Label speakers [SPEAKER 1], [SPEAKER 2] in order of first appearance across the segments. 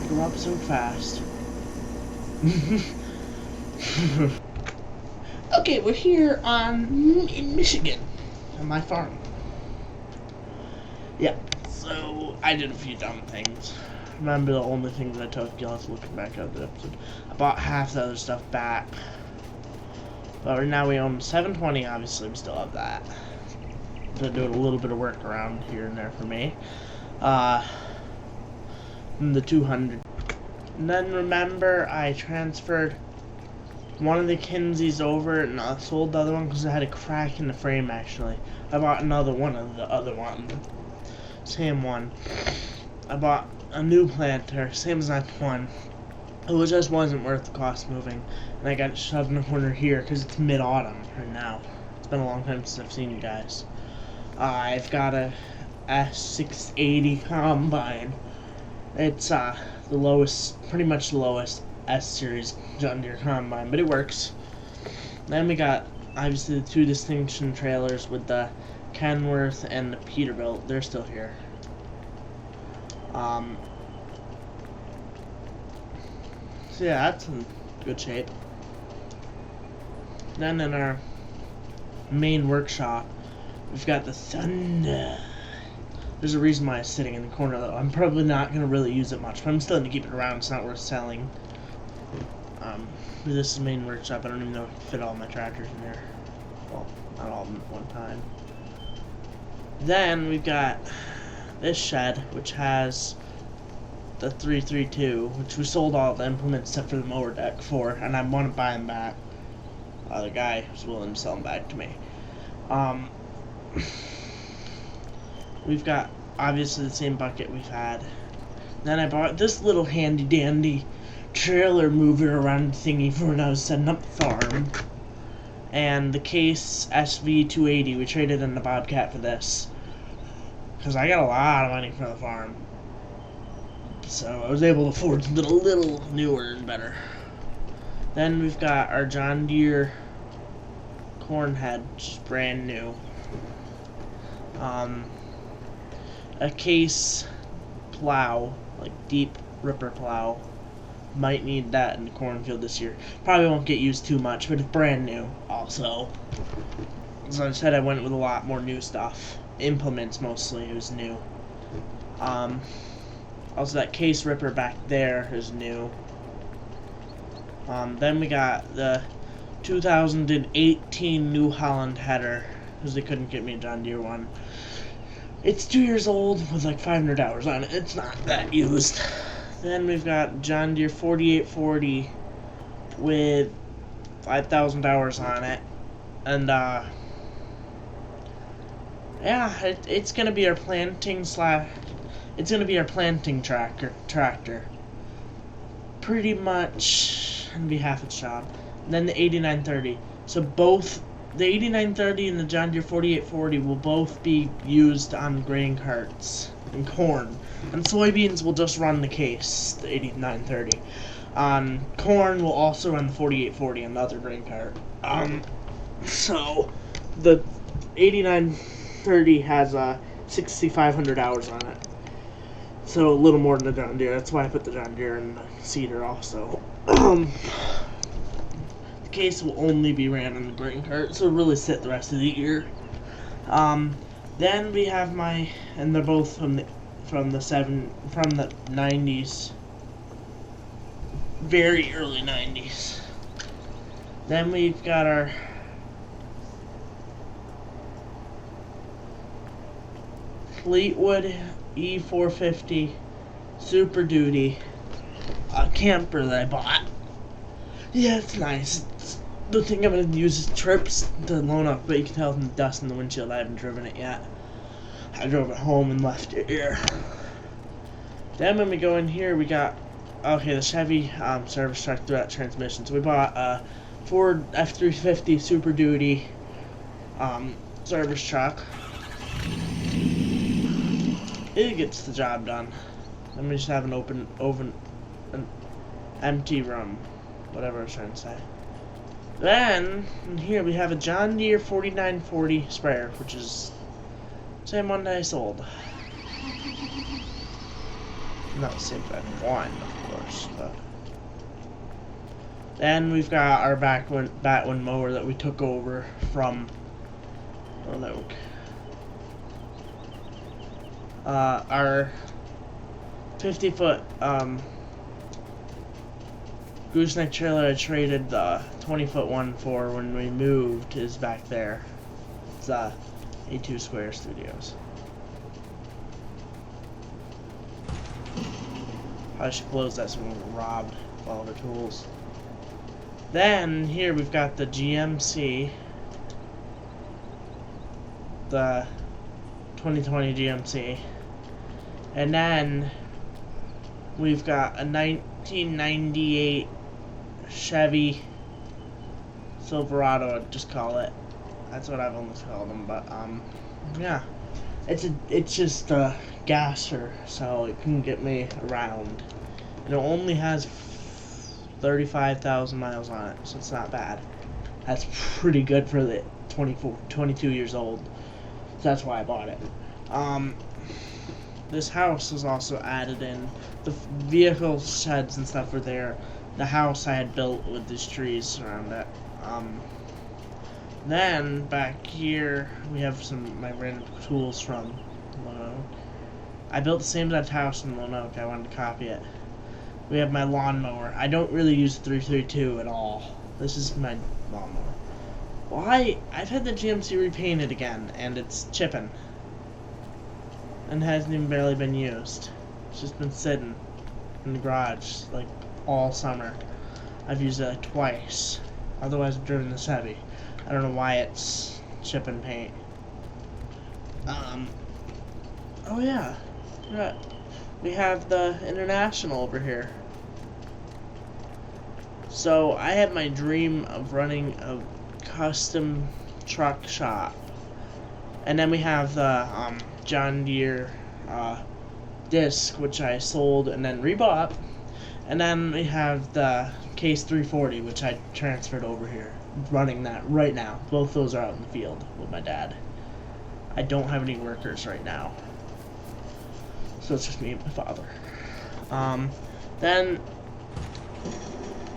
[SPEAKER 1] Grow up so fast. Okay, we're here in Michigan, on my farm. Yeah, so I did a few dumb things. Remember the only thing that I took you guys looking back at the episode. I bought half the other stuff back. But right now we own 720, obviously we still have that. They're doing a little bit of work around here and there for me. The 200. And then remember I transferred one of the Kinseys over and I sold the other one because it had a crack in the frame actually. I bought another one of the other one. Same one. I bought a new planter, same as that one. It just wasn't worth the cost moving. And I got it shoved in the corner here because it's mid-autumn right now. It's been a long time since I've seen you guys. I've got a S680 combine. It's the lowest, pretty much the lowest S-Series John Deere combine, but it works. Then we got, obviously, the 2 Distinction trailers with the Kenworth and the Peterbilt. They're still here. So yeah, that's in good shape. Then in our main workshop, we've got the Thunder. There's a reason why it's sitting in the corner though. I'm probably not going to really use it much, but I'm still going to keep it around. It's not worth selling. This is the main workshop. I don't even know if I can fit all my tractors in there. Well, not all of them at one time. Then we've got this shed, which has the 332, which we sold all the implements except for the mower deck for, and I want to buy them back. The guy was willing to sell them back to me. We've got obviously the same bucket we've had. Then I bought this little handy dandy trailer mover around thingy for when I was setting up the farm. And the Case SV280, we traded in the Bobcat for this. Because I got a lot of money for the farm. So I was able to afford something a little newer and better. Then we've got our John Deere corn head, which is brand new. A Case plow, like deep ripper plow. Might need that in the cornfield this year. Probably won't get used too much, but it's brand new also. As I said, I went with a lot more new stuff. Implements mostly, it was new. Also that Case ripper back there is new. Then we got the 2018 New Holland header, because they couldn't get me a John Deere one. It's 2 years old with like 500 hours on it. It's not that used. Then we've got John Deere 4840 with 5,000 hours on it. And yeah, it's gonna be our planting tractor. Pretty much gonna be half its job. And then the 8930. So both the 8930 and the John Deere 4840 will both be used on grain carts and corn. And soybeans will just run the Case, the 8930. On corn will also run the 4840 on the other grain cart. So the 8930 has 6,500 hours on it. So a little more than the John Deere. That's why I put the John Deere in the Cedar also. The Case will only be ran on the grain cart, so it'll really sit the rest of the year. Then we have and they're both from the 90s, very early 90s. Then we've got our Fleetwood E450 Super Duty camper that I bought. Yeah, it's nice. The thing I'm going to use is trips to loan up, but you can tell from the dust in the windshield I haven't driven it yet. I drove it home and left it here. Then when we go in here, we got, the Chevy service truck throughout transmission. So we bought a Ford F350 Super Duty service truck. It gets the job done. Then we just have an empty room. Whatever I was trying to say. Then, in here we have a John Deere 4940 sprayer, which is the same one that I sold. Not the same bed one, of course, but. Then we've got our Batwing mower that we took over from Oak. Our 50-foot gooseneck trailer I traded the 20-foot one for when we moved is back there. It's A2 Square Studios. I should close that so we won't get robbed of all of our tools. Then here we've got the GMC, the 2020 GMC, and then we've got a 1998 Chevy Silverado, I'd just call it. That's what I've always called them, but yeah, it's just a gasser, so it can get me around. And it only has 35,000 miles on it, so it's not bad. That's pretty good for the 22 years old. So that's why I bought it. This house was also added in. The vehicle sheds and stuff were there. The house I had built with these trees around it. Then back here we have some my random tools from Lone Oak. I built the same exact house in Lone Oak. I wanted to copy it. We have my lawnmower. I don't really use 332 at all. This is my lawnmower. Why? I've had the GMC repainted again, and it's chipping. And hasn't even barely been used. It's just been sitting in the garage, like, all summer. I've used it like twice. Otherwise, I've driven this heavy. I don't know why it's chipping paint. Oh yeah. Right. We have the International over here. So I had my dream of running a custom truck shop, and then we have the John Deere disc, which I sold and then rebought, and then we have the Case 340, which I transferred over here, running that right now. Both those are out in the field with my dad. I don't have any workers right now, so it's just me and my father. Then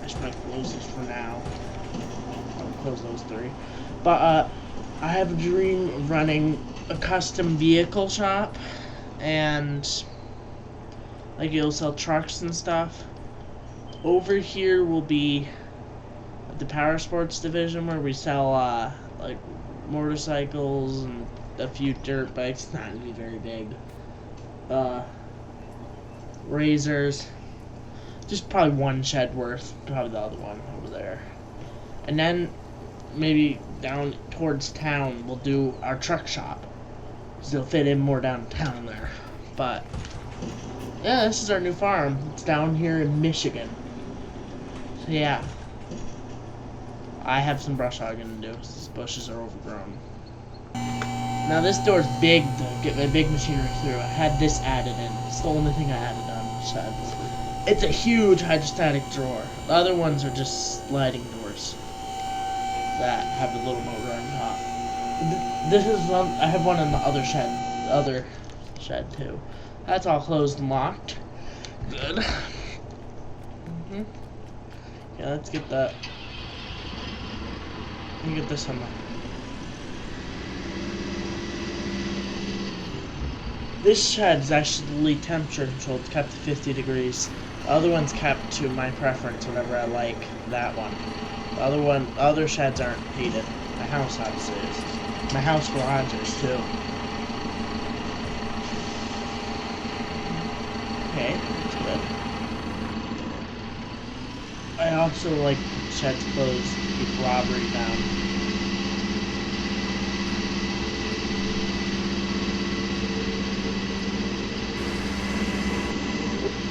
[SPEAKER 1] I should probably close this for now. I'll close those three. But I have a dream of running a custom vehicle shop, and like it'll sell trucks and stuff. Over here will be the power sports division where we sell like motorcycles and a few dirt bikes. It's not gonna be very big. Razors. Just probably one shed worth. Probably the other one over there. And then maybe down towards town we'll do our truck shop. So it'll fit in more downtown there. But yeah, this is our new farm. It's down here in Michigan. So yeah. I have some brush hogging to do. These bushes are overgrown. Now this door's big to get my big machinery through. I had this added in. It's the only thing I added on the shed. It's a huge hydrostatic drawer. The other ones are just sliding doors that have a little motor on top. This is one. I have one in the other shed too. That's all closed and locked. Good. Yeah, let's get that. Let me get this on. This shed's actually temperature controlled, it's kept to 50 degrees. The other one's kept to my preference whenever I like that one. The other sheds aren't heated. My house obviously is. My house garage is too. Okay, that's good. I also like sheds closed to keep robbery down.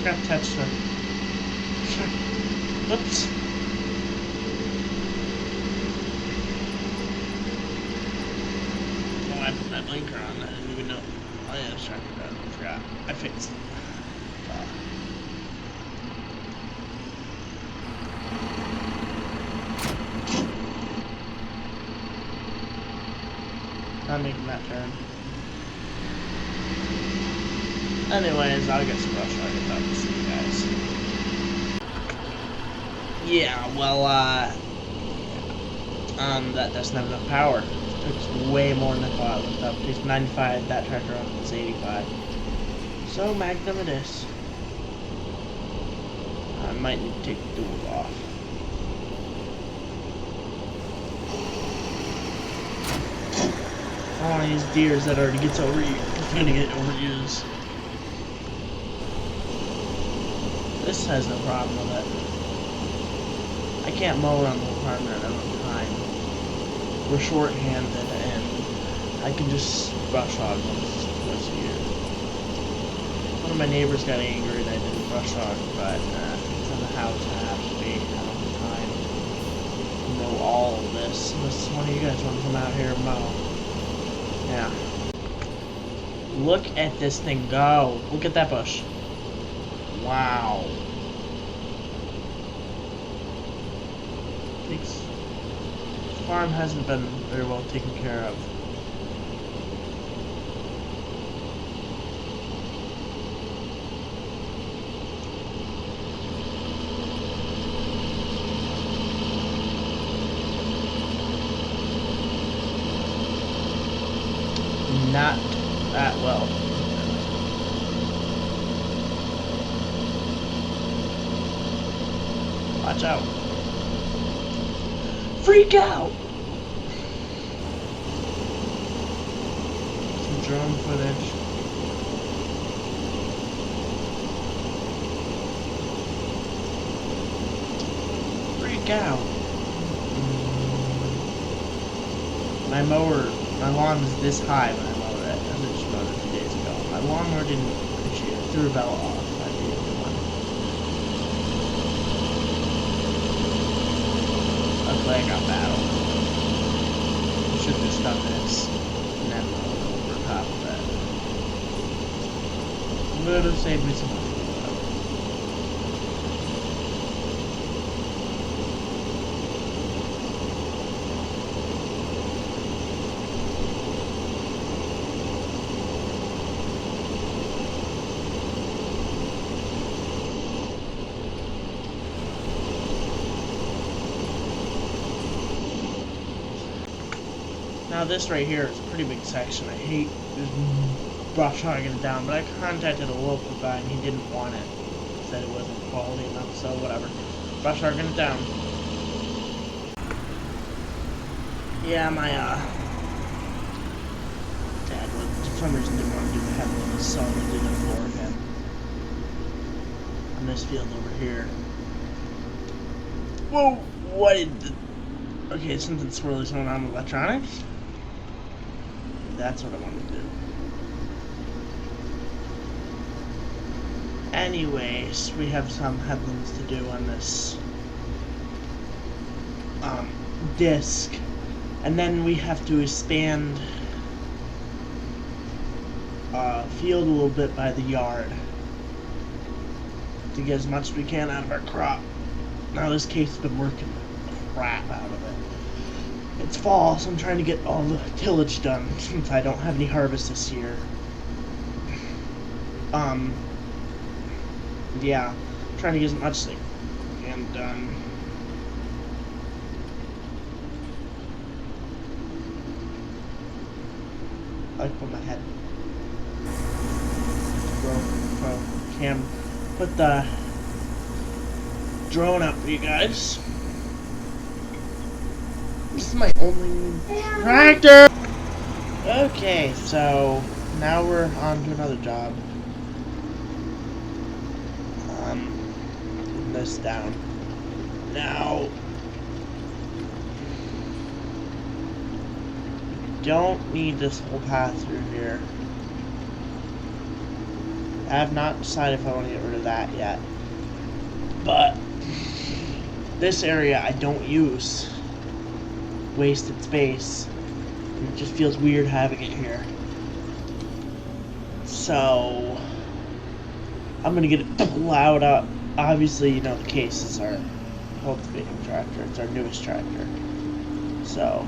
[SPEAKER 1] Got touched her. Whoops. Oh, I put my blinker on. I didn't even know. Oh yeah, that's right. I forgot. I fixed it. Not making that turn. Anyways, I'll get some brush hog and talk to see you guys. Yeah, well, that doesn't have enough power. It takes way more than I thought it looked up. It takes 95, that tractor is 85. So, Magnum it is. I might need to take the duals off. I don't want to use deers that already gets overused. It's gonna get overused. This has no problem with it. I can't mow around the whole farm at one time. We're short-handed and I can just brush hog once a year. One of my neighbors got angry that I didn't brush hog, but it's in the house. I have to be. I don't have time to know all of this. Unless one of you guys want to come out here and mow. Yeah. Look at this thing go. Look at that bush. Wow. This farm hasn't been very well taken care of. Not that well. Watch out. Freak out! Some drone footage. Freak out. My lawn was this high when I mowed it. I just mowed it a few days ago. My lawnmower didn't appreciate it. Threw a bell off. That'd be a good one. Luckily I got battle. Should have just done this and then mowed over top of it. Would have saved me some money. Now this right here is a pretty big section. I hate just brush hogging it down, but I contacted a local guy and he didn't want it. He said it wasn't quality enough, so whatever. Brush hogging it down. Yeah, my dad for some reason didn't want to do the headlands, so I did it for him. On this field over here. Whoa! What did the... Okay, something swirly's going on with electronics. That's what I wanted to do. Anyways, we have some headlands to do on this disc. And then we have to expand field a little bit by the yard to get as much as we can out of our crop. Now this case has been working crap out of it. It's fall, so I'm trying to get all the tillage done since I don't have any harvest this year. Yeah, trying to get as much as I can done. I like put my head. Cam, put the drone up for you guys. This is my only tractor! Okay, so now we're on to another job. Putting this down. Now, don't need this whole path through here. I have not decided if I want to get rid of that yet. But this area I don't use. Wasted space. And it just feels weird having it here. So I'm gonna get it plowed up. Obviously, you know, the case is our cultivating tractor. It's our newest tractor. So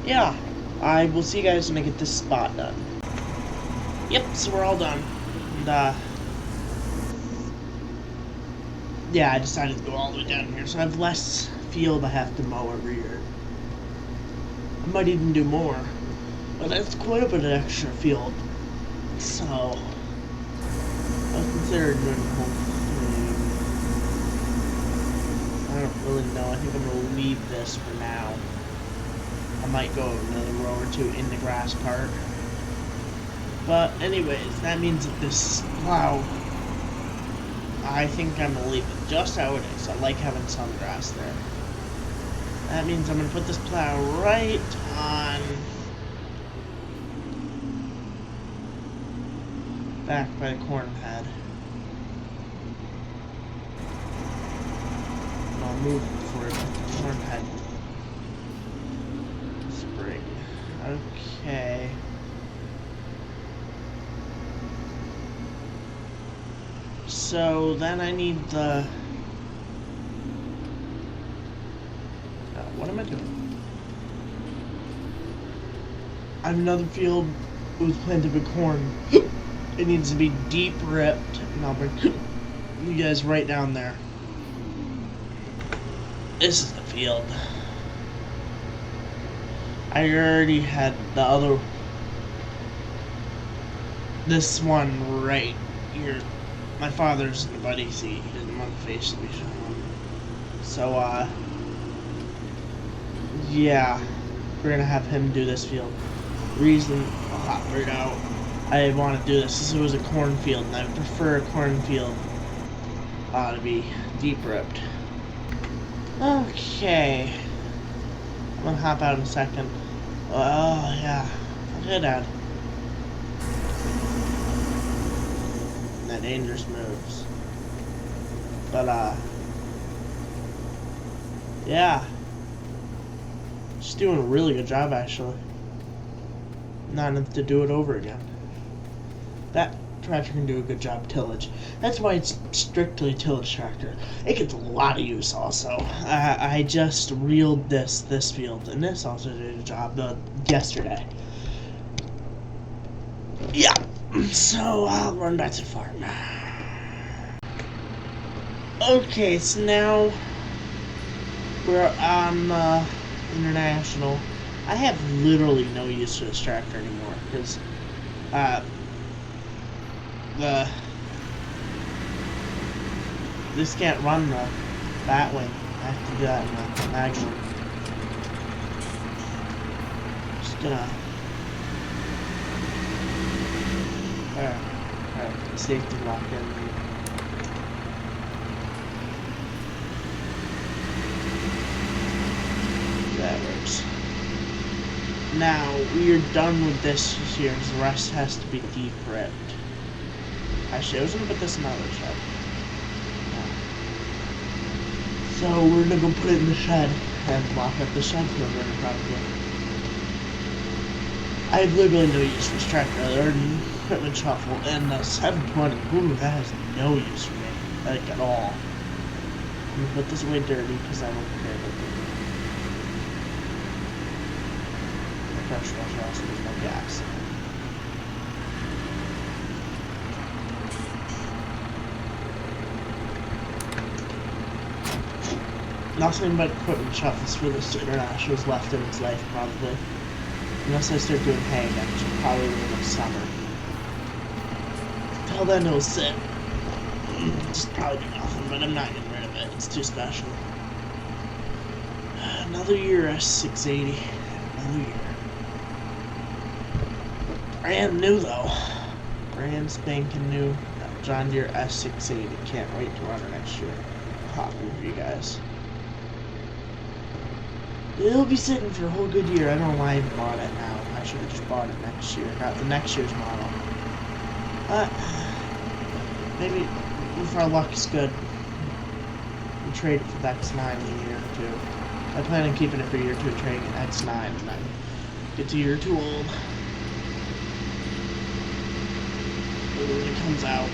[SPEAKER 1] yeah, I will see you guys when I get this spot done. Yep, so we're all done. And, yeah, I decided to go all the way down here, so I have less field I have to mow every year. I might even do more, but that's quite a bit of extra field. So, I was considering doing the whole thing. I don't really know. I think I'm going to leave this for now. I might go another row or two in the grass part. But anyways, that means that this plow, I think I'm going to leave it just how it is. I like having some grass there. That means I'm going to put this plow right on back by the corn pad. And I'll move it before the corn pad spring. Okay. So then I need the... what am I doing? I have another field with planted with corn. It needs to be deep ripped, and I'll bring you guys right down there. This is the field. I already had the other... this one right here. My father's in the buddy seat. He didn't want the face to be shown. So, yeah. We're gonna have him do this field. Reason I'll hop right out. I want to do this. This was a cornfield, and I prefer a cornfield to be deep ripped. Okay. I'm gonna hop out in a second. Oh, yeah. Okay, Dad. That dangerous moves. But, yeah. Just doing a really good job, actually. Not enough to do it over again. That tractor can do a good job tillage. That's why it's strictly a tillage tractor. It gets a lot of use also. I just reeled this field, and this also did a job yesterday. Yeah, so I'll run back to the farm. Okay, so now we're on International. I have literally no use for this tractor anymore, because this can't run the bat wing. I have to do that in the magazine. Just gonna alright, safety lock in. That works. Now we are done with this here, because the rest has to be deep ripped. Actually, I was gonna put this in another shed. So we're gonna go put it in the shed and lock up the shed for the probably. I have literally no use for this tractor other than equipment shuffle, and the 720. Ooh, that has no use for me, like at all. I'm gonna put this away dirty because I don't care about it. The pressure washer also needs no gas. Nothing but equipment shuffles for this International's left in its life, probably. Unless I start doing hay again, which will probably be next summer. Till then, it'll sit. Just probably do nothing, but I'm not getting rid of it. It's too special. Another year S680. Another year. Brand new, though. Brand spanking new John Deere S680. Can't wait to run it next year. Hot for you guys. It'll be sitting for a whole good year. I don't know why I even bought it now. I should have just bought it next year. Got the next year's model. Maybe if our luck is good, we'll trade it for the X9 in a year or two. I plan on keeping it for a year or two, trading an X9, and then get a year or two old. When it comes out.